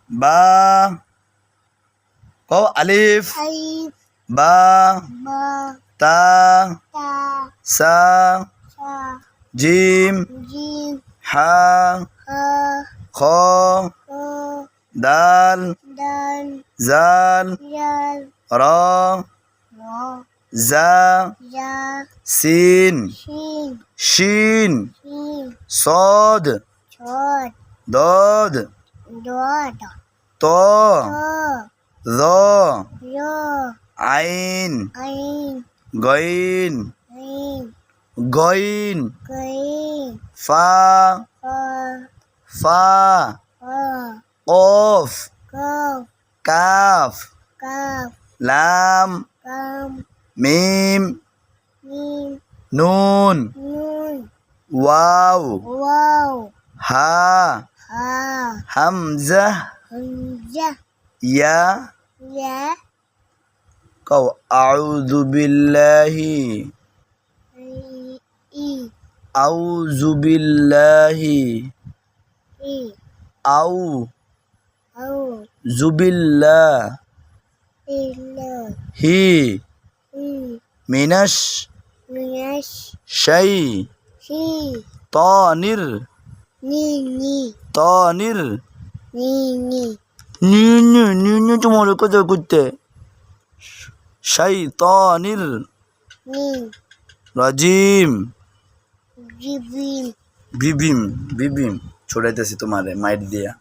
বা কও আলিফ alif বা ba তা ta সা sa জিম jim হা ha খ kha দাল dal জাল yal র ra জা ya scene shin Shin shin صاد chod ضاد dod ط to ظ yo আইন ain গইন ain গইন gain ফা fa ফা fa কফ kaf কাফ kaf লাম kam মিম mim নুন nun ওয়াও wow হা ha হামজা hamza ইয়া ya কও আউযু বিল্লাহি i আউযু বিল্লাহি i আউ au জুবিল্লাহি illa i মিনাশ minash শাই shi তানির ni তানির ni নিনু নিনু তোমার কথা করতে শাইতানির ni রাজিম jibin বিবিম বিবিম ছড়াইতেছি তোমারে মাইর দিয়া